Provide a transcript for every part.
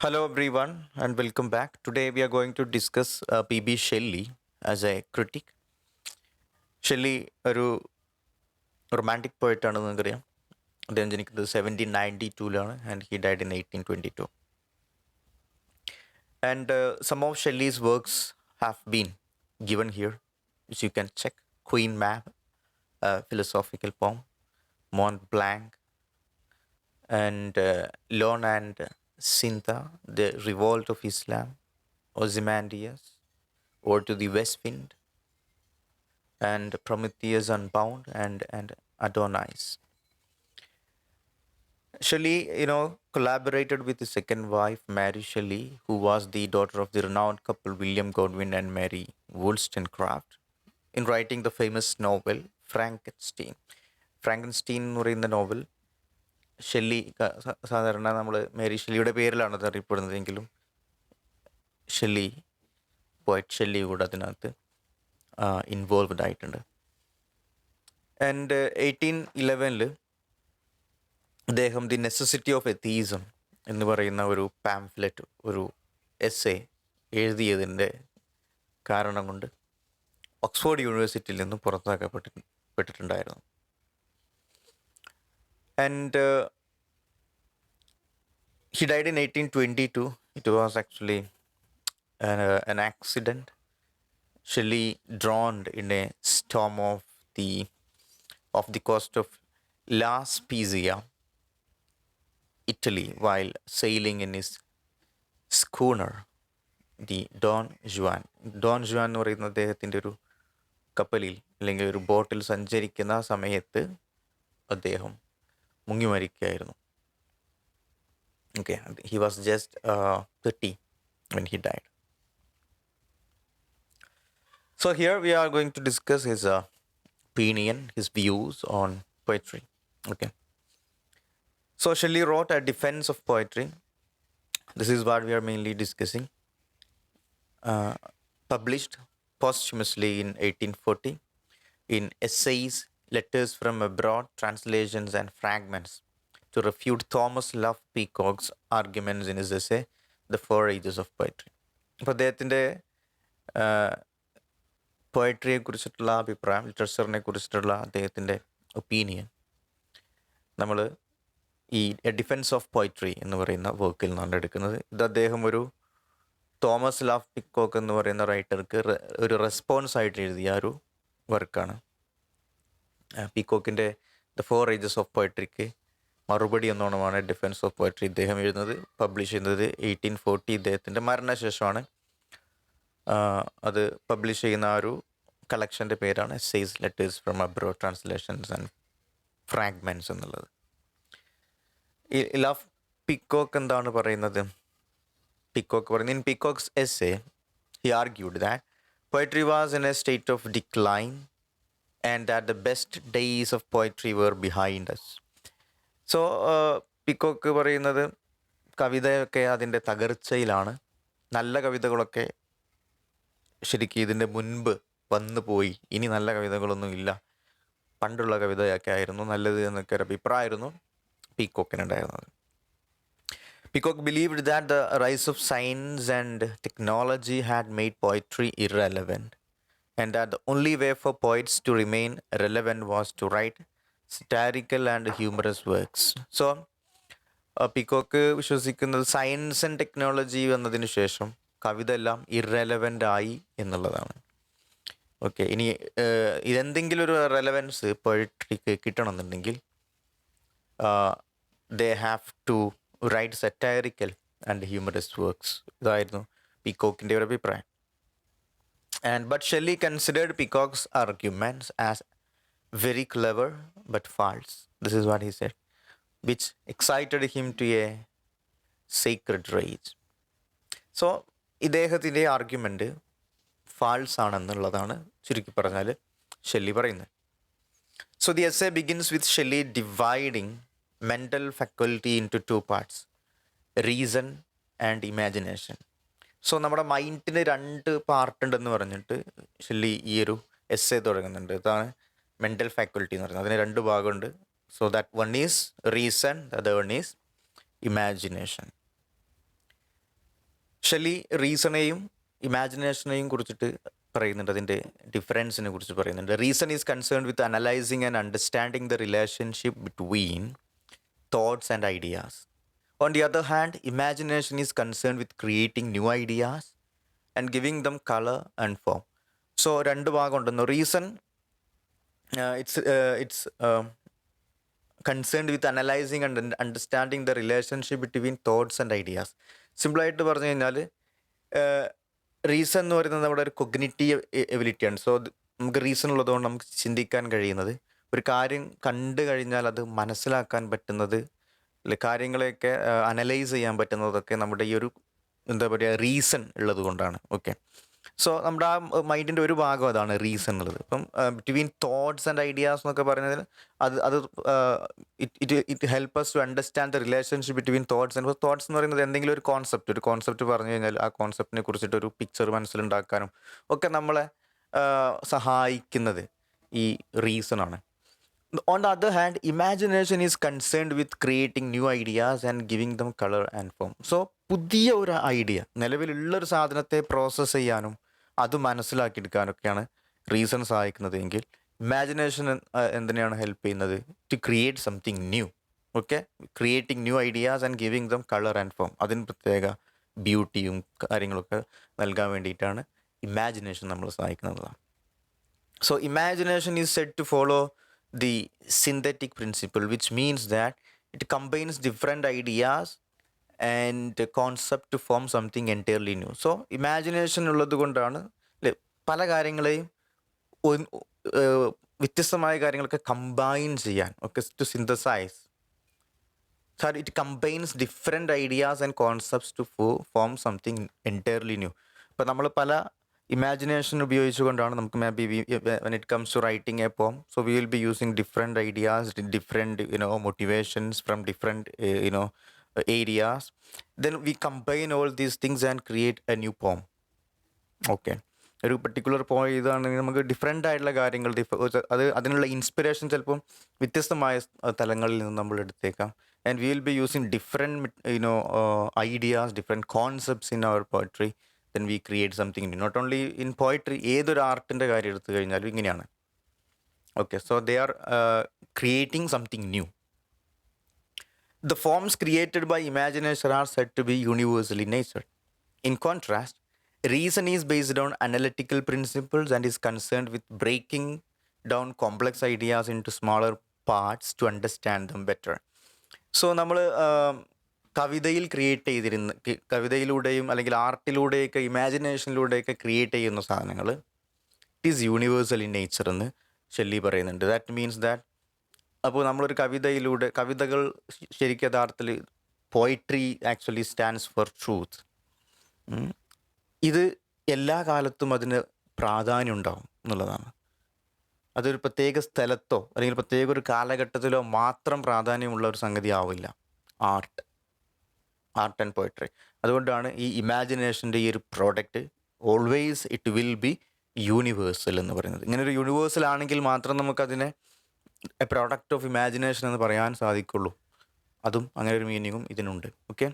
Hello, everyone, and welcome back. Today, we are going to discuss P.B. Shelley as a critic. Shelley ഒരു romantic poet ആണെന്ന് നിങ്ങൾക്കറിയാം. അദ്ദേഹം ജനിക്കുന്നത് 1792 and he died in 1822. And some of Shelley's works have been given here, which you can check. Queen Mab, a philosophical poem, Mont Blanc, and Lon and Sinta, the Revolt of Islam, Ozymandias, Or to the West Wind, and Prometheus Unbound, and Adonais. Shelley, collaborated with his second wife, Mary Shelley, who was the daughter of the renowned couple William Godwin and Mary Wollstonecraft, in writing the famous novel Frankenstein. Frankenstein എന്ന് പറയുന്ന novel Shelly സാധാരണ നമ്മൾ Mary ഷെല്ലിയുടെ പേരിലാണ് അത് അറിയപ്പെടുന്നതെങ്കിലും Shelly poet Shelly കൂടെ അതിനകത്ത് involved ആയിട്ടുണ്ട്. And 1811 അദ്ദേഹം ദി നെസസിറ്റി ഓഫ് എത്തീസം എന്ന് പറയുന്ന ഒരു പാംഫ്ലെറ്റ്, ഒരു എസ്സേ എഴുതിയതിൻ്റെ കാരണം കൊണ്ട് ഓക്സ്ഫോർഡ് യൂണിവേഴ്സിറ്റിയിൽ നിന്ന് പുറത്താക്കപ്പെട്ടിട്ടുണ്ടായിരുന്നു. And he died in 1822. It was actually an accident. Shelley drowned in a storm off the coast of La Spezia, Italy, while sailing in his schooner, the Don Juan. Don Juan എന്ന് പറയുന്ന അദ്ദേഹത്തിൻ്റെ ഒരു കപ്പലിൽ അല്ലെങ്കിൽ ഒരു ബോട്ടിൽ സഞ്ചരിക്കുന്ന സമയത്ത് അദ്ദേഹം മുങ്ങി മരിക്കുകയായിരുന്നു. Okay, he was just 30 when he died. So here we are going to discuss his opinion, his views on poetry. Okay. So Shelley wrote a defense of poetry. This is what we are mainly discussing. Published posthumously in 1840 in Essays, Letters from Abroad, Translations and Fragments, to refute Thomas Love Peacock's arguments in his essay, The Four Ages of Poetry. അപ്പോൾ അദ്ദേഹത്തിൻ്റെ പോയട്രിയെ കുറിച്ചിട്ടുള്ള അഭിപ്രായം, ലിറ്ററേച്ചറിനെ കുറിച്ചിട്ടുള്ള അദ്ദേഹത്തിൻ്റെ opinion നമ്മൾ ഈ A defence of poetry എന്ന് പറയുന്ന വർക്കിൽ നിന്നാണ് എടുക്കുന്നത്. ഇത് അദ്ദേഹം ഒരു തോമസ് ലവ് പിക്കോക്ക് എന്ന് പറയുന്ന റൈറ്റർക്ക് ഒരു റെസ്പോൺസ് ആയിട്ട് എഴുതിയ ഒരു വർക്കാണ്. പീക്കോക്കിൻ്റെ ദ ഫോർ ഏജസ് ഓഫ് പോയട്രിക്ക് മറുപടി എന്നോണമാണ് ഡിഫെൻസ് ഓഫ് പോയട്രി ഇദ്ദേഹം എഴുതുന്നത്. പബ്ലിഷ് ചെയ്യുന്നത് 1840 ഇദ്ദേഹത്തിൻ്റെ മരണശേഷമാണ്. അത് പബ്ലിഷ് ചെയ്യുന്ന ആ ഒരു കളക്ഷൻ്റെ പേരാണ് essays, letters from abroad, translations and fragments എന്നുള്ളത്. ഈ ലവ് പിക്കോക്ക് എന്താണ് പറയുന്നത്? പിക്കോക്ക് പറയുന്നത്, in Peacock's essay he argued that poetry was in a state of decline and that the best days of poetry were behind us. So peacock പറയുന്നത് കവിതയൊക്കെ അതിൻ്റെ തകർച്ചയിലാണ്, നല്ല കവിതകളൊക്കെ ശരിക്കും ഇതിൻ്റെ മുൻപ് വന്നു പോയി, ഇനി നല്ല കവിതകളൊന്നും ഇല്ല, പണ്ടുള്ള കവിതയൊക്കെ ആയിരുന്നു നല്ലത് എന്നൊക്കെ ഒരു അഭിപ്രായമായിരുന്നു പീക്കോക്കിനുണ്ടായിരുന്നത്. Peacock believed that the rise of science and technology had made poetry irrelevant, and that the only way for poets to remain relevant was to write satirical and humorous works. So, peacock വിശ്വസിക്കുന്നത് science and technology വന്നതിന് ശേഷം കവിത എല്ലാം ഇറെലവൻ്റ് ആയി എന്നുള്ളതാണ്. Okay, ഇനി ഇതെന്തെങ്കിലും ഒരു relevance പോയട്രിക്ക് കിട്ടണമെന്നുണ്ടെങ്കിൽ they have to write satirical and humorous works. ഇതായിരുന്നു പീക്കോക്കിൻ്റെ ഒരു അഭിപ്രായം. But Shelley considered Peacock's arguments as very clever but false. This is what he said, which excited him to a sacred rage. So, ഇദ്ദേഹത്തിൻ്റെ argument false ആണെന്നുള്ളതാണ് ചുരുക്കി പറഞ്ഞാൽ Shelly പറയുന്നത്. So the essay begins with Shelley dividing mental faculty into two parts, reason and imagination. So നമ്മുടെ മൈൻഡിന് രണ്ട് part ഉണ്ടെന്ന് പറഞ്ഞിട്ട് Shelly ഈ ഒരു എസ്സേ തുടങ്ങുന്നുണ്ട്. ഇതാണ് മെൻ്റൽ ഫാക്കൽറ്റി എന്ന് പറയുന്നത്. അതിന് രണ്ട് ഭാഗമുണ്ട്. So that one is reason, the other one is imagination. Shelley റീസണെയും ഇമാജിനേഷനെയും കുറിച്ചിട്ട് പറയുന്നുണ്ട്, അതിൻ്റെ ഡിഫറൻസിനെ കുറിച്ച് പറയുന്നുണ്ട്. Reason is concern with analysing and understanding the relationship between thoughts and ideas. On the other hand, imagination is concern with creating new ideas and giving them colour and form. So രണ്ട് ഭാഗം ഉണ്ടെന്നു. Reason it's concerned with analysing and understanding the relationship between thoughts and ideas. സിമ്പിളായിട്ട് പറഞ്ഞു കഴിഞ്ഞാൽ reason എന്ന് പറയുന്നത് നമ്മുടെ ഒരു കൊഗ്നിറ്റീവ് എബിലിറ്റിയാണ്. സോ നമുക്ക് റീസൺ ഉള്ളതുകൊണ്ട് നമുക്ക് ചിന്തിക്കാൻ കഴിയുന്നത്, ഒരു കാര്യം കണ്ടു കഴിഞ്ഞാൽ അത് മനസ്സിലാക്കാൻ പറ്റുന്നത്, അല്ലെ കാര്യങ്ങളെയൊക്കെ അനലൈസ് ചെയ്യാൻ പറ്റുന്നതൊക്കെ നമ്മുടെ ഈ ഒരു എന്താ പറയുക റീസൺ ഉള്ളത് കൊണ്ടാണ്. ഓക്കെ, സോ നമ്മുടെ ആ മൈൻഡിൻ്റെ ഒരു ഭാഗം അതാണ് റീസൺ ഉള്ളത്. ഇപ്പം ബിറ്റ്വീൻ തോട്ട്സ് ആൻഡ് ഐഡിയാസ് എന്നൊക്കെ പറയുന്നതിൽ അത് it help us to understand the relationship between thoughts and thoughts എന്ന് പറയുന്നത് എന്തെങ്കിലും ഒരു കോൺസെപ്റ്റ് പറഞ്ഞു കഴിഞ്ഞാൽ ആ കോൺസെപ്റ്റിനെ കുറിച്ചിട്ട് ഒരു പിക്ചർ മനസ്സിലുണ്ടാക്കാനും ഒക്കെ നമ്മളെ സഹായിക്കുന്നത് ഈ റീസണാണ്. On the other hand, imagination is concerned with creating new ideas and giving them colour and form. So പുതിയ ഒരു ഐഡിയ, നിലവിലുള്ളൊരു സാധനത്തെ പ്രോസസ്സ് ചെയ്യാനും അത് മനസ്സിലാക്കിയെടുക്കാനൊക്കെയാണ് റീസൺ സഹായിക്കുന്നത് എങ്കിൽ ഇമാജിനേഷൻ എന്തിനാണ് ഹെൽപ്പ് ചെയ്യുന്നത്? To create something new. Okay, creating new ideas and giving them colour and form. അതിന് പ്രത്യേക ബ്യൂട്ടിയും കാര്യങ്ങളൊക്കെ നൽകാൻ വേണ്ടിയിട്ടാണ് ഇമാജിനേഷൻ നമ്മൾ സഹായിക്കുന്നതാണ്. So imagination is said to follow the synthetic principle, which means that it combines different ideas and concept to form something entirely new. So imagination ഉള്ളത് കൊണ്ടാണ് അല്ലേ പല കാര്യങ്ങളെയും വ്യത്യസ്തമായ കാര്യങ്ങളൊക്കെ കമ്പൈൻ ചെയ്യാൻ ഒക്കെ, to synthesise. It combines different ideas and concepts to form something entirely new. ഇപ്പോൾ നമ്മൾ പല ഇമാജിനേഷൻ ഉപയോഗിച്ചുകൊണ്ടാണ് നമുക്ക് when it comes to writing a poem, so we will be using different ideas, different motivations from different areas. Then we combine all these things and create a new poem. Okay, ഒരു particular poem ഇതാണെങ്കിൽ നമുക്ക് different ആയിട്ടുള്ള കാര്യങ്ങൾ അതിനുള്ള inspiration ചിലപ്പം വ്യത്യസ്തമായ തലങ്ങളിൽ നിന്ന് നമ്മൾ എടുത്തേക്കാം. And we will be using different ideas, different concepts in our poetry. then we create something new. Not only in poetry, ഏതൊരു ആർട്ടിൻ്റെ കാര്യം എടുത്തു കഴിഞ്ഞാലും ഇങ്ങനെയാണ്. Okay, so they are creating something new. The forms created by imagination are said to be universal in nature. In contrast, reason is based on analytical principles and is concerned with breaking down complex ideas into smaller parts to understand them better. So നമ്മൾ കവിതയിൽ കവിതയിലൂടെയും അല്ലെങ്കിൽ ആർട്ടിലൂടെയൊക്കെ ഇമാജിനേഷനിലൂടെയൊക്കെ create ചെയ്യുന്ന സാധനങ്ങൾ it is universal in nature എന്ന് Shelly പറയുന്നുണ്ട്. That means that അപ്പോൾ നമ്മളൊരു കവിതകൾ ശരിക്കും യഥാർത്ഥത്തിൽ poetry actually stands for truth. ഇത് എല്ലാ കാലത്തും അതിന് പ്രാധാന്യം ഉണ്ടാവും എന്നുള്ളതാണ്. അതൊരു പ്രത്യേക സ്ഥലത്തോ അല്ലെങ്കിൽ പ്രത്യേക ഒരു കാലഘട്ടത്തിലോ മാത്രം പ്രാധാന്യമുള്ള ഒരു സംഗതി ആവില്ല ആർട്ട് ആൻഡ് പോയട്രി. അതുകൊണ്ടാണ് ഈ ഇമാജിനേഷൻ്റെ ഈ ഒരു product always it will B universal എന്ന് പറയുന്നത്. ഇങ്ങനെ ഒരു യൂണിവേഴ്സൽ ആണെങ്കിൽ മാത്രം നമുക്കതിനെ എ പ്രോഡക്റ്റ് ഓഫ് ഇമാജിനേഷൻ എന്ന് പറയാൻ സാധിക്കുള്ളൂ. അതും അങ്ങനെ ഒരു മീനിങ്ങും ഇതിനുണ്ട്. ഓക്കെ,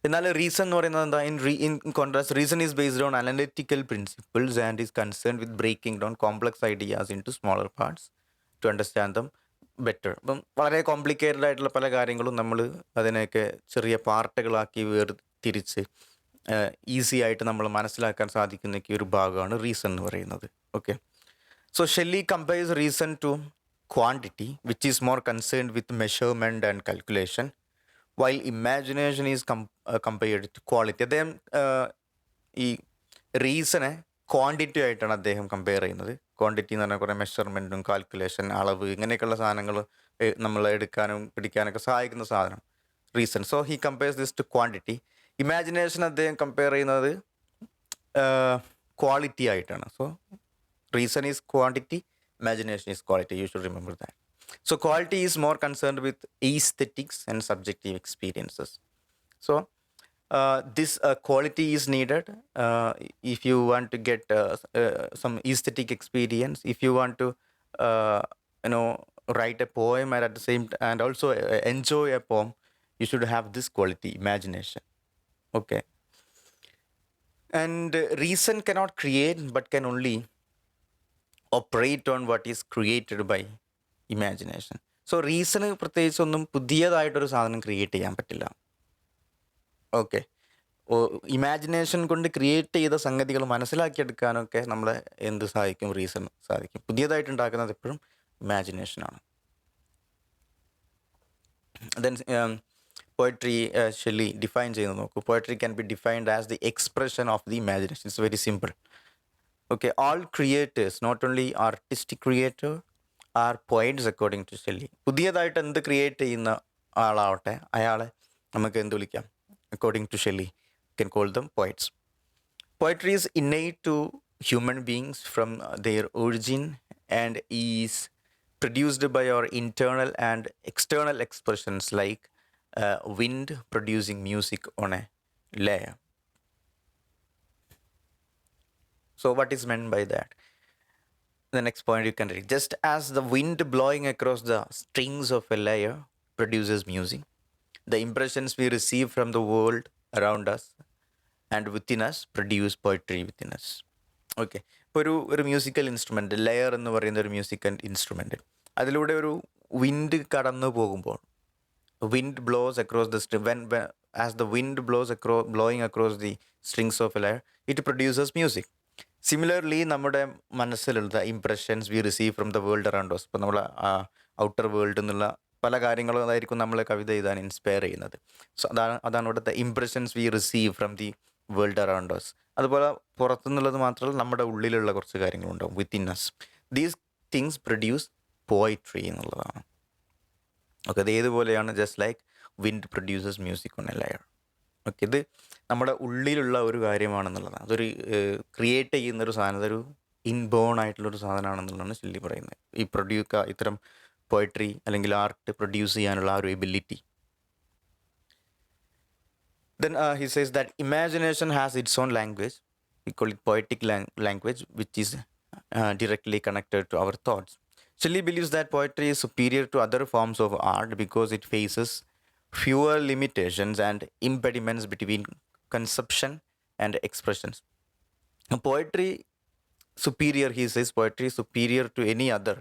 എന്നാൽ റീസൺ എന്ന് പറയുന്നത് എന്താ? In contrast, reason is based on analytical principles and is concerned with breaking down complex ideas into smaller parts to understand them better. അപ്പം വളരെ കോംപ്ലിക്കേറ്റഡ് ആയിട്ടുള്ള പല കാര്യങ്ങളും നമ്മൾ അതിനെയൊക്കെ ചെറിയ പാർട്ടുകളാക്കി വേർതിരിച്ച് ഈസി ആയിട്ട് നമ്മൾ മനസ്സിലാക്കാൻ സാധിക്കുന്ന ഒരു ഭാഗമാണ് റീസൺ എന്ന് പറയുന്നത്. Okay, so Shelley compares reason to quantity which is more concerned with measurement and calculation, while imagination is compared to quality. അദ്ദേഹം ഈ റീസണെ ക്വാണ്ടിറ്റി ആയിട്ടാണ് അദ്ദേഹം കമ്പയർ ചെയ്യുന്നത്. ക്വാണ്ടിറ്റി എന്ന് പറഞ്ഞാൽ കുറേ മെഷർമെൻറ്റും കാൽക്കുലേഷൻ, അളവ്, ഇങ്ങനെയൊക്കെയുള്ള സാധനങ്ങൾ നമ്മൾ എടുക്കാനും പിടിക്കാനൊക്കെ സഹായിക്കുന്ന സാധനം reason. So he compares this to quantity. Imagination അദ്ദേഹം കമ്പയർ ചെയ്യുന്നത് ക്വാളിറ്റി ആയിട്ടാണ്. So reason is quantity, imagination is quality. You should remember that. So quality is more concerned with aesthetics and subjective experiences. So this quality is needed if you want to get some aesthetic experience. If you want to write a poem and also enjoy a poem, you should have this quality, imagination. Okay. And reason cannot create, but can only operate on what is created by imagination. So reason പ്രത്യേകിച്ചൊന്നും പുതിയതായിട്ടൊരു സാധനം create ചെയ്യാൻ പറ്റില്ല. Okay. Imagination കൊണ്ട് create ചെയ്ത സംഗതികൾ മനസ്സിലാക്കിയെടുക്കാനൊക്കെ നമ്മളെ എന്ത് സഹായിക്കും? റീസൺ സാധിക്കും. പുതിയതായിട്ട് ഉണ്ടാക്കുന്നത് എപ്പോഴും ഇമാജിനേഷനാണ്. ദെൻ പോയട്രി ഷെല്ലി ഡിഫൈൻ ചെയ്ത് നോക്കൂ. Poetry can be defined as the expression of the imagination. It's very simple. Okay, all creators, not only artistic creator, are poets according to Shelley. പുതിയതായിട്ട് എന്ത് ക്രിയേറ്റ് ചെയ്യുന്ന ആളാവട്ടെ, അയാളെ നമുക്ക് എന്ത് വിളിക്കാം? According to Shelley, can call them poets. Poetry is innate to human beings from their origin and is produced by our internal and external expressions like wind producing music on a layer. So what is meant by that? The next point you can read. Just as the wind blowing across the strings of a lyre produces music, the impressions we receive from the world around us and within us produce poetry within us. Okay, ഇപ്പോൾ ഒരു musical instrument, layer എന്ന് പറയുന്ന ഒരു musical instrument, അതിലൂടെ ഒരു wind കടന്നു പോകുമ്പോൾ, wind blows across the as the wind blowing across the strings of a lyre, it produces music. Similarly നമ്മുടെ മനസ്സിലുള്ള impressions we receive from the world around us, ഇപ്പോൾ നമ്മൾ ഔട്ടർ വേൾഡ് എന്നുള്ള പല കാര്യങ്ങളും അതായിരിക്കും നമ്മളെ കവിത എഴുതാൻ ഇൻസ്പയർ ചെയ്യുന്നത്. സോ അതാണ് ഇവിടുത്തെ impressions we receive from the world around us. അതുപോലെ പുറത്തുനിന്നുള്ളത് മാത്രമല്ല, നമ്മുടെ ഉള്ളിലുള്ള കുറച്ച് കാര്യങ്ങളുണ്ടാവും, within us. These things produce poetry എന്നുള്ളതാണ്. ഓക്കെ, അത് ഏതുപോലെയാണ്? Just like wind produces music on a lyre. Okay, ഇത് നമ്മുടെ ഉള്ളിലുള്ള ഒരു കാര്യമാണെന്നുള്ളതാണ്. അതൊരു ക്രിയേറ്റ് ചെയ്യുന്നൊരു സാധനം, അതൊരു ഇൻബോൺ ആയിട്ടുള്ളൊരു സാധനമാണെന്നുള്ളതാണ് ഷെല്ലി പറയുന്നത്. ഈ ഇത്തരം പോയട്രി അല്ലെങ്കിൽ ആർട്ട് പ്രൊഡ്യൂസ് ചെയ്യാനുള്ള ആ ഒരു ability. Then he says that imagination has its own language. We call it poetic language, which is directly connected to our thoughts. Shelley believes that poetry is superior to other forms of art because it faces fewer limitations and impediments between conception and expressions. Poetry superior, he says, poetry is superior to any other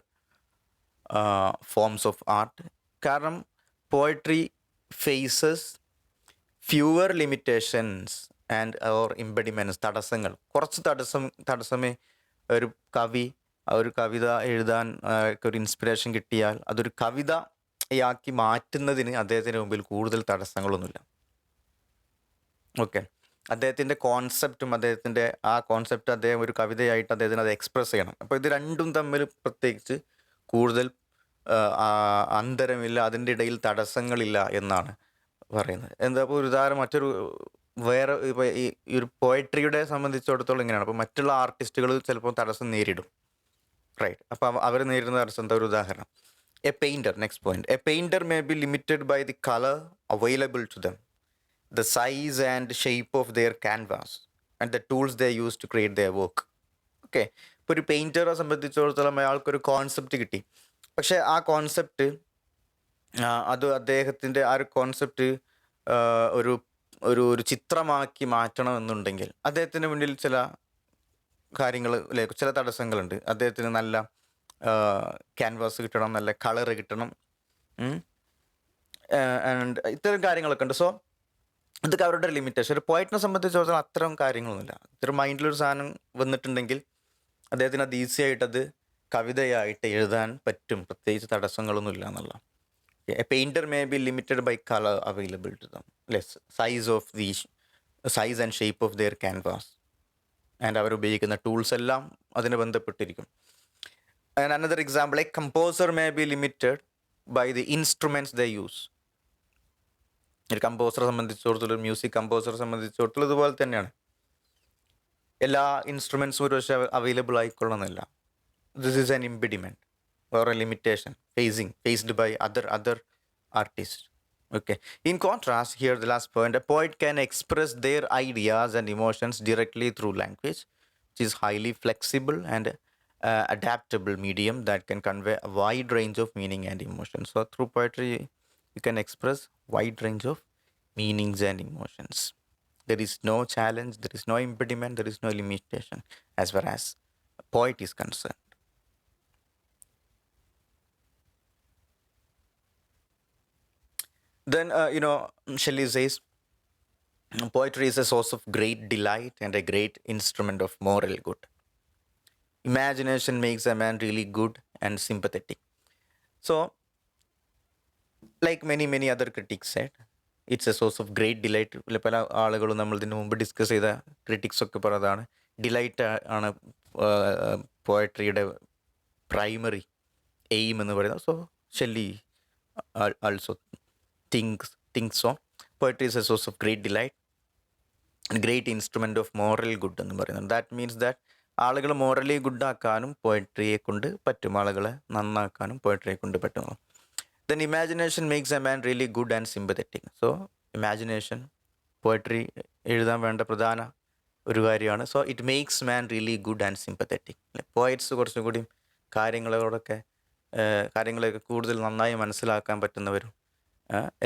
forms of art. കാരണം poetry faces fewer limitations and or impediments, തടസ്സങ്ങൾ, കുറച്ച് തടസ്സമേ ഒരു കവിത എഴുതാൻ ഒരു inspiration കിട്ടിയാൽ അതൊരു കവിതയാക്കി മാറ്റുന്നതിന് അദ്ദേഹത്തിന് മുമ്പിൽ കൂടുതൽ തടസ്സങ്ങളൊന്നുമില്ല. ഓക്കെ, അദ്ദേഹത്തിൻ്റെ കോൺസെപ്റ്റും അദ്ദേഹത്തിൻ്റെ ആ കോൺസെപ്റ്റ് അദ്ദേഹം ഒരു കവിതയായിട്ട് അദ്ദേഹത്തിന് അത് എക്സ്പ്രസ് ചെയ്യണം. അപ്പോൾ ഇത് രണ്ടും തമ്മിൽ പ്രത്യേകിച്ച് കൂടുതൽ അന്തരമില്ല, അതിൻ്റെ ഇടയിൽ തടസ്സങ്ങളില്ല എന്നാണ് പറയുന്നത്. എന്താ ഇപ്പോൾ ഒരു ഉദാഹരണം, വേറെ ഇപ്പോൾ ഈ ഒരു പോയട്രിയുടെ സംബന്ധിച്ചിടത്തോളം ഇങ്ങനെയാണ്. അപ്പോൾ മറ്റുള്ള ആർട്ടിസ്റ്റുകൾ ചിലപ്പോൾ തടസ്സം നേരിടും, റൈറ്റ്? അപ്പോൾ അവർ നേരിടുന്ന തടസ്സം എന്താ? ഒരു ഉദാഹരണം, a painter. Next point, a painter may be limited by the colour available to them, the size and shape of their canvas and the tools they use to create their work. Okay, ഇപ്പോൾ ഒരു പെയിൻറ്ററെ സംബന്ധിച്ചിടത്തോളം അയാൾക്കൊരു concept കിട്ടി, പക്ഷേ ആ concept അത് അദ്ദേഹത്തിൻ്റെ ആ ഒരു കോൺസെപ്റ്റ് ഒരു ഒരു ഒരു ചിത്രമാക്കി മാറ്റണമെന്നുണ്ടെങ്കിൽ അദ്ദേഹത്തിന് മുന്നിൽ ചില കാര്യങ്ങൾ, ചില തടസ്സങ്ങളുണ്ട്. അദ്ദേഹത്തിന് നല്ല ക്യാൻവാസ് കിട്ടണം, നല്ല കളറ് കിട്ടണം, ആൻഡ് ഇത്തരം കാര്യങ്ങളൊക്കെ ഉണ്ട്. സോ ഇതൊക്കെ അവരുടെ ലിമിറ്റേഷൻ. ഒരു പോയിറ്റിനെ സംബന്ധിച്ചിടത്തോളം അത്തരം കാര്യങ്ങളൊന്നുമില്ല. ഇത്തരം മൈൻഡിലൊരു സാധനം വന്നിട്ടുണ്ടെങ്കിൽ അദ്ദേഹത്തിന് അത് ഈസി ആയിട്ടത് കവിതയായിട്ട് എഴുതാൻ പറ്റും, പ്രത്യേകിച്ച് തടസ്സങ്ങളൊന്നും ഇല്ല എന്നുള്ള. A painter may be limited by colour available to them, size and shape of their canvas, and അവരുപയോഗിക്കുന്ന ടൂൾസ് എല്ലാം അതിന് ബന്ധപ്പെട്ടിരിക്കും. And another example, a composer may be limited by the instruments they use. ഒരു കമ്പോസറെ സംബന്ധിച്ചിടത്തോളം, music കമ്പോസറെ സംബന്ധിച്ചിടത്തോളം ഇതുപോലെ തന്നെയാണ്. എല്ലാ ഇൻസ്ട്രുമെൻറ്റ്സും ഒരു പക്ഷേ അവൈലബിൾ ആയിക്കൊള്ളണമെന്നില്ല. This is an impediment or a limitation faced by other artists. Okay, in contrast, here the last point, a poet can express their ideas and emotions directly through language, which is highly flexible and adaptable medium that can convey a wide range of meaning and emotions. So through poetry you can express wide range of meanings and emotions. There is no challenge, there is no impediment, there is no limitation as far as poet is concerned. Then, Shelley says, poetry is a source of great delight and a great instrument of moral good. Imagination makes a man really good and sympathetic. So, like many other critics said, it's A source of great delight. പല ആളുകളും നമ്മൾ ഇതിനു മുമ്പ് discuss ചെയ്ത critics ഒക്കെ പറഞ്ഞതാണ് delight ആണ് പോയട്രിയുടെ primary aim എന്ന് പറയുന്നത്. So Shelley also thinks so. Poetry is a source of great delight, great instrument of moral good എന്ന് പറയുന്നത്. ദാറ്റ് മീൻസ് ദാറ്റ് ആളുകൾ മോറലി ഗുഡാക്കാനും പോയട്രിയെ കൊണ്ട് പറ്റും, ആളുകളെ നന്നാക്കാനും പോയട്രിയെ കൊണ്ട് പറ്റും. Then imagination makes a man really good and sympathetic. So imagination, poetry എഴുതാൻ വേണ്ട പ്രധാന ഒരു കാര്യമാണ്. So it makes man really good and sympathetic. Poets കുറച്ചും കൂടി കാര്യങ്ങളെയൊക്കെ കൂടുതൽ നന്നായി മനസ്സിലാക്കാൻ പറ്റുന്നവരും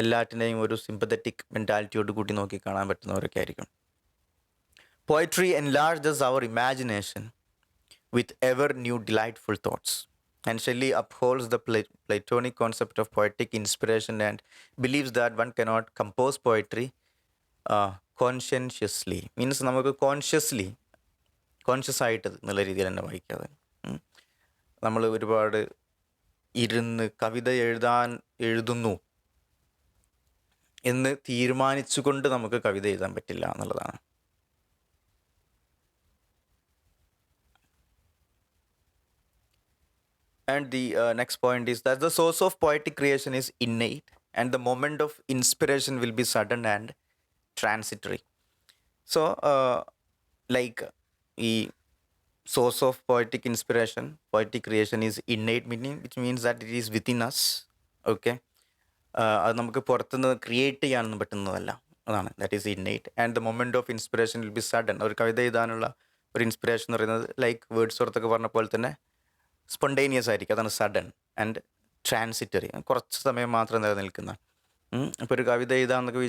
എല്ലാറ്റിനെയും ഒരു സിമ്പത്തറ്റിക് മെൻറ്റാലിറ്റിയോട് കൂടി നോക്കി കാണാൻ പറ്റുന്നവരൊക്കെ ആയിരിക്കും. Poetry enlarges our imagination with ever new delightful thoughts. And Shelley upholds the Platonic concept of poetic inspiration and believes that one cannot compose poetry conscientiously. Means നമുക്ക് കോൺഷ്യസ് ആയിട്ട് എന്നുള്ള രീതിയിൽ തന്നെ വായിക്കാതെ, നമ്മൾ ഒരുപാട് ഇരുന്ന് കവിത എഴുതുന്നു എന്ന് തീരുമാനിച്ചുകൊണ്ട് നമുക്ക് കവിത എഴുതാൻ പറ്റില്ല എന്നുള്ളതാണ്. And the next point is that the source of poetic creation is innate and the moment of inspiration will be sudden and transitory. So, like the source of poetic inspiration, poetic creation is innate, meaning which means that it is within us. Okay, അത് നമുക്ക് പുറത്തുനിന്ന് create ചെയ്യാനൊന്നും പറ്റുന്നതല്ല, അതാണ് that is innate. And the moment of inspiration will be sudden. ഒരു കവിത എഴുതാനുള്ള ഒരു inspiration എന്ന് പറയുന്നത് ലൈക്ക് വേർഡ്സ് ഓർത്തൊക്കെ പറഞ്ഞ പോലെ തന്നെ സ്പോണ്ടേനിയസ് ആയിരിക്കും, അതാണ് സഡൻ ആൻഡ് ട്രാൻസിറ്ററി, കുറച്ച് സമയം മാത്രം നിലനിൽക്കുന്ന. ഇപ്പോൾ ഒരു കവിത എഴുതാമെന്നൊക്കെ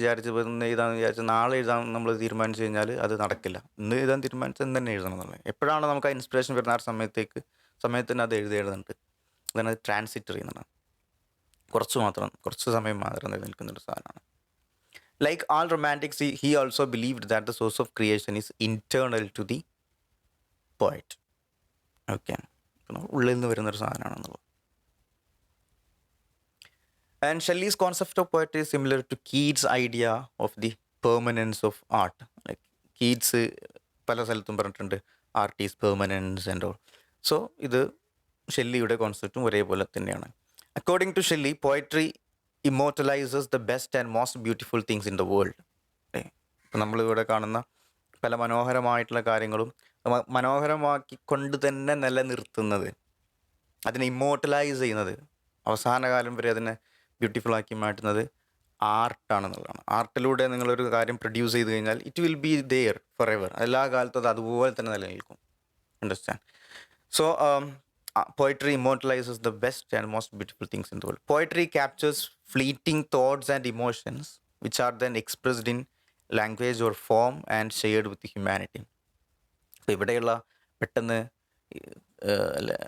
ഇന്ന് എഴുതാമെന്ന് വിചാരിച്ച് നാളെ എഴുതാൻ നമ്മൾ തീരുമാനിച്ചു കഴിഞ്ഞാൽ അത് നടക്കില്ല. ഇന്ന് എഴുതാൻ തീരുമാനിച്ചാൽ ഇന്ന് തന്നെ എഴുതണം എന്നുള്ളത്. എപ്പോഴാണ് നമുക്ക് ആ ഇൻസ്പിറേഷൻ വരുന്ന ആ സമയത്തിന് അത് എഴുതേണ്ടതുണ്ട്. അതാണ് ട്രാൻസിറ്ററി എന്നാണ്, കുറച്ച് സമയം മാത്രം നിലനിൽക്കുന്നൊരു സാധനമാണ്. Like all romantics, he also believed that the source of creation is internal to the poet. Okay, ഉള്ളിൽ നിന്ന് വരുന്നൊരു സാധനമാണെന്നുള്ളത്. And Shelley's concept of poetry is similar to Keats idea of the permanence of art. Like Keats പല സ്ഥലത്തും പറഞ്ഞിട്ടുണ്ട് art is permanence and all. So ഇത് ഷെല്ലിയുടെ കോൺസെപ്റ്റും ഒരേപോലെ തന്നെയാണ്. According to Shelley, poetry immortalises the best and most beautiful things in the world. ഇപ്പം നമ്മളിവിടെ കാണുന്ന പല മനോഹരമായിട്ടുള്ള കാര്യങ്ങളും മനോഹരമാക്കിക്കൊണ്ട് തന്നെ നിലനിർത്തുന്നത്, അതിനെ ഇമ്മോർട്ടലൈസ് ചെയ്യുന്നത്, അവസാന കാലം വരെ അതിനെ ബ്യൂട്ടിഫുൾ ആക്കി മാറ്റുന്നത് ആർട്ടാണെന്നുള്ളതാണ്. ആർട്ടിലൂടെ നിങ്ങളൊരു കാര്യം പ്രൊഡ്യൂസ് ചെയ്ത് കഴിഞ്ഞാൽ it will be there for ever. എല്ലാ കാലത്തും അത് അതുപോലെ തന്നെ നിലനിൽക്കും. Understand? So poetry immortalises the best and most beautiful things in the world. Poetry captures fleeting thoughts and emotions which are then expressed in language or form and shared with humanity. അപ്പോൾ ഇവിടെയുള്ള പെട്ടെന്ന്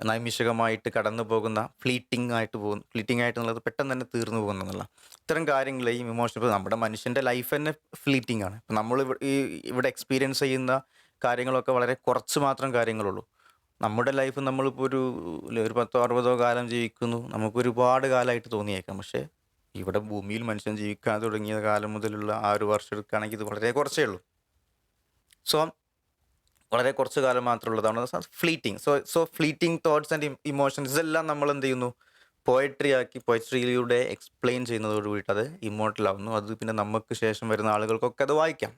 നൈമിഷികമായിട്ട് കടന്നു പോകുന്ന fleeting ആയിട്ടുള്ളത് പെട്ടെന്ന് തന്നെ തീർന്നു പോകുന്നുള്ള ഇത്തരം കാര്യങ്ങളെയും ഇമോഷൻ, ഇപ്പോൾ നമ്മുടെ മനുഷ്യൻ്റെ ലൈഫ് തന്നെ ഫ്ലീറ്റിംഗ് ആണ്. ഇപ്പം നമ്മൾ ഇവിടെ എക്സ്പീരിയൻസ് ചെയ്യുന്ന കാര്യങ്ങളൊക്കെ വളരെ കുറച്ച് മാത്രം കാര്യങ്ങളുള്ളൂ. നമ്മുടെ ലൈഫ് നമ്മളിപ്പോൾ ഒരു 10-60 കാലം ജീവിക്കുന്നു, നമുക്ക് ഒരുപാട് കാലമായിട്ട് തോന്നിയേക്കാം. പക്ഷേ ഇവിടെ ഭൂമിയിൽ മനുഷ്യൻ ജീവിക്കാൻ തുടങ്ങിയ കാലം മുതലുള്ള 6 വർഷം എടുക്കുകയാണെങ്കിൽ ഇത് വളരെ കുറച്ചേ ഉള്ളൂ. സോ വളരെ കുറച്ച് കാലം മാത്രമുള്ളതാണ് fleeting. So fleeting thoughts and emotions ഇതെല്ലാം നമ്മൾ എന്ത് ചെയ്യുന്നു, പോയട്രിയിലൂടെ എക്സ്പ്ലെയിൻ ചെയ്യുന്നതോടുകൂടിയിട്ട് അത് ഇമ്മോർട്ടൽ ആവുന്നു. അത് പിന്നെ നമുക്ക് ശേഷം വരുന്ന ആളുകൾക്കൊക്കെ അത് വായിക്കാം.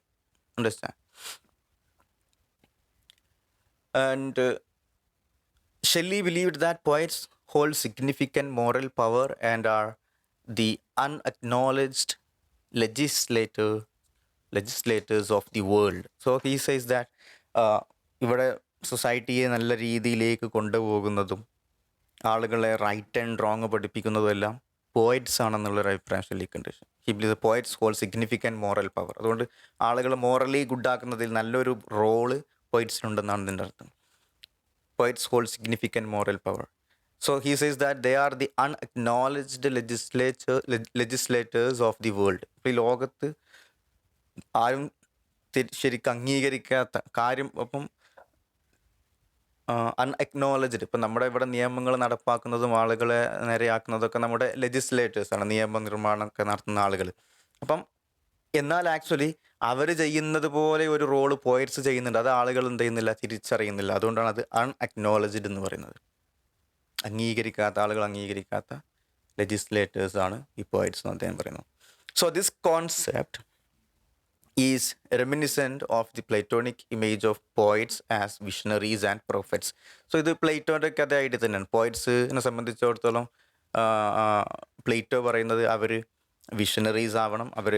Understand? And Shelley believed that poets hold significant moral power and are the unacknowledged legislators of the world. So he says that ഇവിടെ സൊസൈറ്റിയെ നല്ല രീതിയിലേക്ക് കൊണ്ടുപോകുന്നതും ആളുകളെ റൈറ്റ് ആൻഡ് റോങ് പഠിപ്പിക്കുന്നതും എല്ലാം പോയറ്റ്സ് ആണെന്നുള്ളൊരു അഭിപ്രായം ഷെല്ലിക്കുണ്ട്. He believe poets hold significant moral power. അതുകൊണ്ട് ആളുകൾ മോറലി ഗുഡാക്കുന്നതിൽ നല്ലൊരു റോള് പോയിറ്റ്സിനുണ്ടെന്നാണ് ഇതിൻ്റെ അർത്ഥം. Poets hold significant moral power. So he says that they are the unacknowledged legislators of the world. ഇപ്പോൾ ഈ ലോകത്ത് ആരും ശരിക്കും അംഗീകരിക്കാത്ത കാര്യം, അപ്പം അൺഅക്നോളജ്ഡ്, ഇപ്പം നമ്മുടെ ഇവിടെ നിയമങ്ങൾ നടപ്പാക്കുന്നതും ആളുകളെ നേരെയാക്കുന്നതൊക്കെ നമ്മുടെ ലെജിസ്ലേറ്റേഴ്സാണ്, നിയമനിർമ്മാണമൊക്കെ നടത്തുന്ന ആളുകൾ. അപ്പം എന്നാൽ ആക്ച്വലി അവർ ചെയ്യുന്നത് പോലെ ഒരു റോള് പോയറ്റ്സ് ചെയ്യുന്നുണ്ട്. അത് ആളുകൾ എന്ത് ചെയ്യുന്നില്ല, തിരിച്ചറിയുന്നില്ല. അതുകൊണ്ടാണ് അത് അൺഅക്നോളജ്ഡ് എന്ന് പറയുന്നത്. അംഗീകരിക്കാത്ത, ആളുകൾ അംഗീകരിക്കാത്ത ലെജിസ്ലേറ്റേഴ്സാണ് ഈ പോയറ്റ്സ് എന്ന് അദ്ദേഹം പറയുന്നു. So this concept is reminiscent of the Platonic image of poets as visionaries and prophets. So ഇത് പ്ലേറ്റോൻ്റെ കഥയായിട്ട് തന്നെയാണ്. പോയറ്റ്സിനെ സംബന്ധിച്ചിടത്തോളം പ്ലേറ്റോ പറയുന്നത് അവർ വിഷണറീസ് ആവണം, അവർ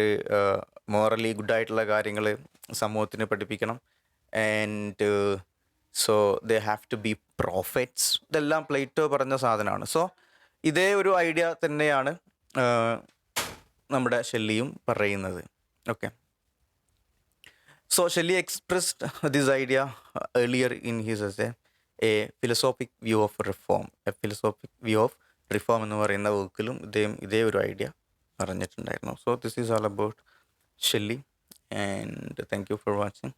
മോറലി ഗുഡായിട്ടുള്ള കാര്യങ്ങൾ സമൂഹത്തിന് പഠിപ്പിക്കണം. And so they have to be prophets. ഇതെല്ലാം പ്ലേറ്റോ പറഞ്ഞ സാധനമാണ്. സോ ഇതേ ഒരു ഐഡിയ തന്നെയാണ് നമ്മുടെ ഷെല്ലിയും പറയുന്നത്. Okay. So Shelley expressed this idea earlier in his essay, A Philosophic View of Reform. A Philosophic View of Reform എന്ന് പറയുന്ന വർക്കിലും ഇതേ ഒരു ഐഡിയ പറഞ്ഞിട്ടുണ്ടായിരുന്നു. So this is all about Shelley and thank you for watching.